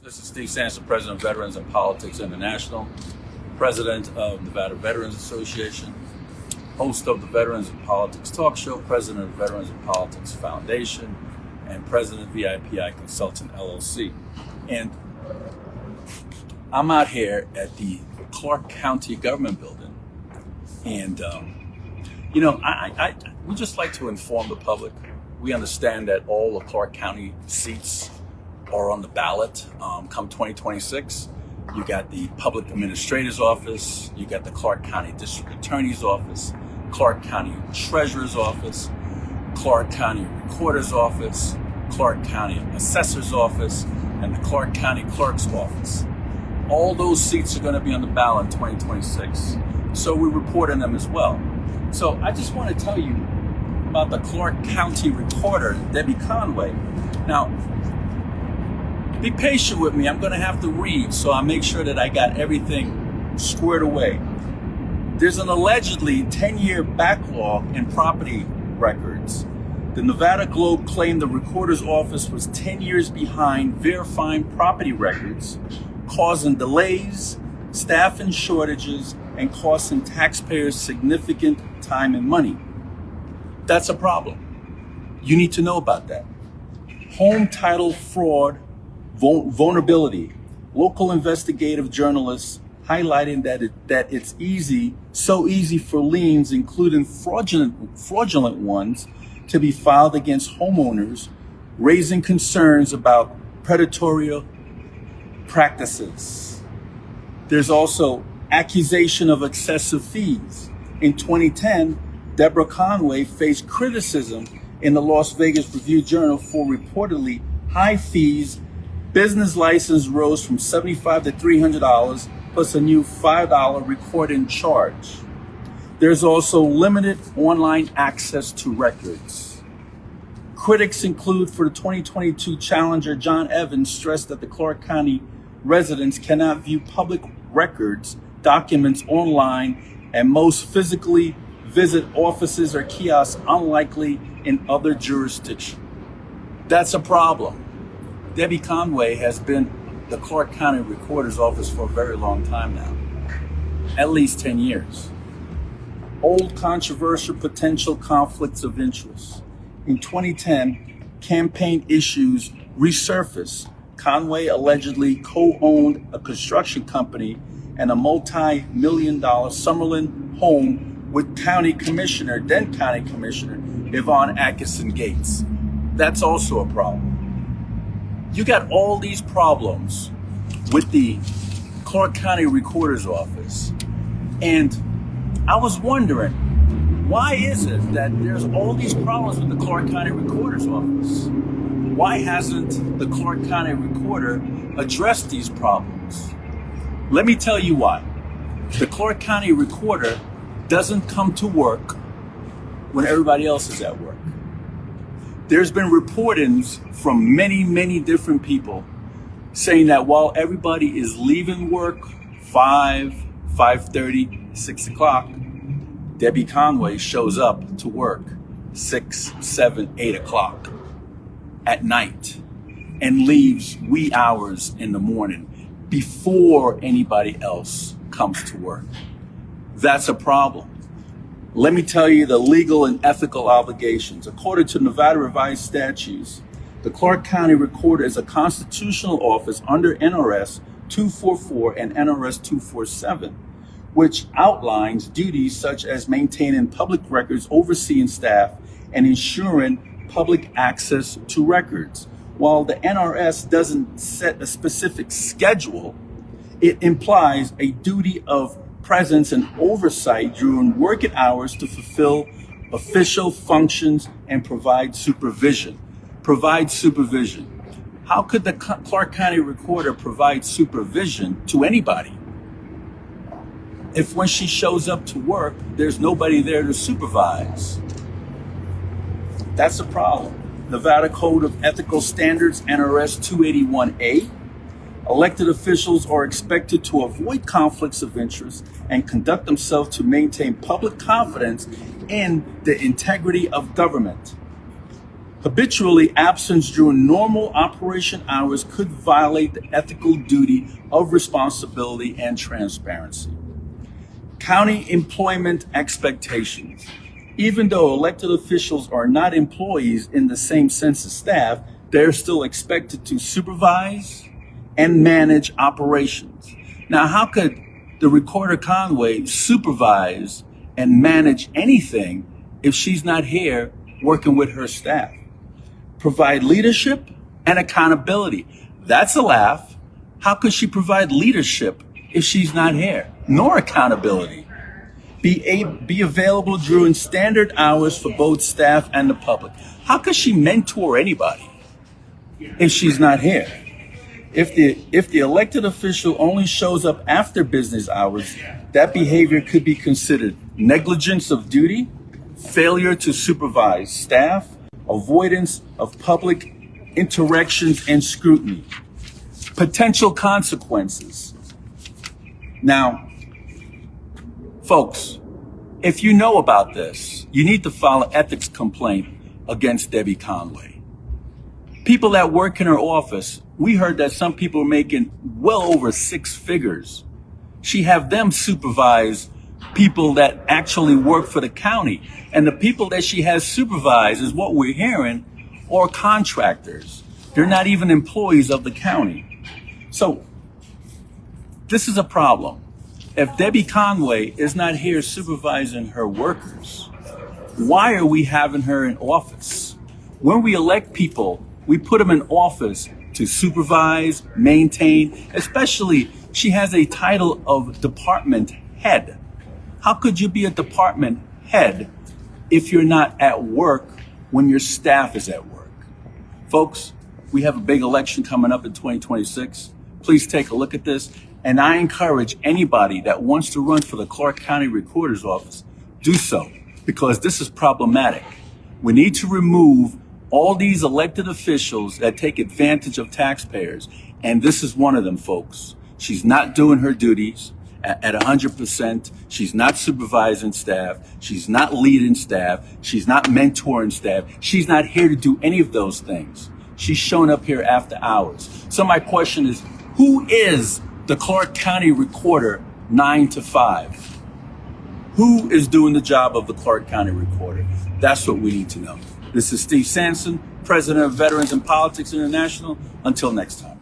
This is Steve Sanson, President of Veterans and Politics International, President of Nevada Veterans Association, host of the Veterans and Politics Talk Show, President of Veterans and Politics Foundation, and President of VIPI Consultant LLC. And I'm out here at the Clark County Government Building. And, we just like to inform the public. We understand that all the Clark County seats are on the ballot come 2026. You got the Public Administrator's Office, you got the Clark County District Attorney's Office, Clark County Treasurer's Office, Clark County Recorder's Office, Clark County Assessor's Office, and the Clark County Clerk's Office. All those seats are going to be on the ballot in 2026. So we report on them as well. So I just want to tell you about the Clark County Recorder Debbie Conway. Now, be patient with me. I'm going to have to read, so I make sure that I got everything squared away. There's an allegedly 10-year backlog in property records. The Nevada Globe claimed the recorder's office was 10 years behind verifying property records, causing delays, staffing shortages, and costing taxpayers significant time and money. That's a problem. You need to know about that. Home title fraud, vulnerability. Local investigative journalists highlighting that it's so easy for liens, including fraudulent ones, to be filed against homeowners, raising concerns about predatory practices. There's also accusation of excessive fees. In 2010, Deborah Conway faced criticism in the Las Vegas Review-Journal for reportedly high fees. Business license rose from $75 to $300 plus a new $5 recording charge. There's also limited online access to records. Critics include for the 2022 challenger, John Evans stressed that the Clark County residents cannot view public records, documents online, and most physically visit offices or kiosks unlikely in other jurisdictions. That's a problem. Debbie Conway has been the Clark County Recorder's Office for a very long time now, at least 10 years. Old controversial potential conflicts of interest. In 2010, campaign issues resurfaced. Conway allegedly co-owned a construction company and a multi-million-dollar Summerlin home with then County Commissioner Yvonne Atkinson Gates. That's also a problem. You got all these problems with the Clark County Recorder's Office. And I was wondering, why is it that there's all these problems with the Clark County Recorder's Office? Why hasn't the Clark County Recorder addressed these problems? Let me tell you why. The Clark County Recorder doesn't come to work when everybody else is at work. There's been reportings from many, many different people saying that while everybody is leaving work 5:30, 6 o'clock, Debbie Conway shows up to work 6, 7, 8 o'clock at night and leaves wee hours in the morning before anybody else comes to work. That's a problem. Let me tell you the legal and ethical obligations. According to Nevada revised statutes, the Clark County Recorder is a constitutional office under NRS 244 and NRS 247, which outlines duties such as maintaining public records, overseeing staff, and ensuring public access to records. While the NRS doesn't set a specific schedule, it implies a duty of presence and oversight during working hours to fulfill official functions and provide supervision. How could the Clark County Recorder provide supervision to anybody if when she shows up to work, there's nobody there to supervise? That's a problem. Nevada Code of Ethical Standards, NRS 281A. Elected officials are expected to avoid conflicts of interest and conduct themselves to maintain public confidence in the integrity of government. Habitually, absence during normal operation hours could violate the ethical duty of responsibility and transparency. County employment expectations. Even though elected officials are not employees in the same sense as staff, they're still expected to supervise and manage operations. Now, how could the Recorder Conway supervise and manage anything if she's not here working with her staff? Provide leadership and accountability. That's a laugh. How could she provide leadership if she's not here? Nor accountability. Be available during standard hours for both staff and the public. How could she mentor anybody if she's not here? If the elected official only shows up after business hours, that behavior could be considered negligence of duty, failure to supervise staff, avoidance of public interactions and scrutiny. Potential consequences. Now, folks, if you know about this, you need to file an ethics complaint against Debbie Conway. People that work in her office, we heard that some people are making well over 6 figures. She have them supervise people that actually work for the county. And the people that she has supervised, is what we're hearing, are contractors. They're not even employees of the county. So this is a problem. If Debbie Conway is not here supervising her workers, why are we having her in office? When we elect people, we put them in office to supervise, maintain, especially she has a title of department head. How could you be a department head if you're not at work when your staff is at work? Folks, we have a big election coming up in 2026. Please take a look at this. And I encourage anybody that wants to run for the Clark County Recorder's Office, do so, because this is problematic. We need to remove all these elected officials that take advantage of taxpayers. And this is one of them, folks. She's not doing her duties at 100%. She's not supervising staff. She's not leading staff. She's not mentoring staff. She's not here to do any of those things. She's showing up here after hours. So my question is, who is the Clark County Recorder 9 to 5? Who is doing the job of the Clark County Recorder? That's what we need to know. This is Steve Sanson, President of Veterans in Politics International. Until next time.